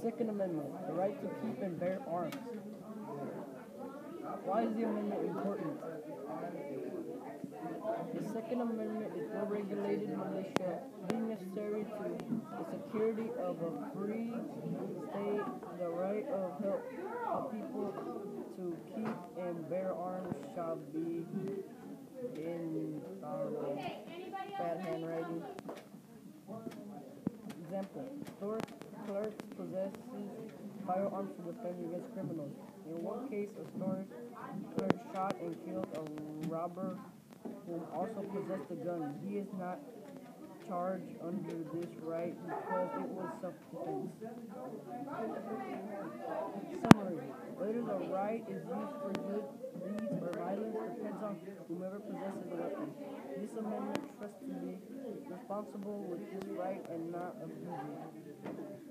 Second Amendment, the right to keep and bear arms. Why is the amendment important? The Second Amendment is for regulated militia being necessary to the security of a free state. The right of people to keep and bear arms shall be inviolable. Bad handwriting. Example: store clerk possesses firearms to defend against criminals. In one case, a store clerk shot and killed a robber who also possessed a gun. He is not charged under this right because it was self-defense. Summary: whether the right is used for good deeds or violence depends on whomever possesses the weapon. This amendment trusts to be responsible with this right and not abuse it.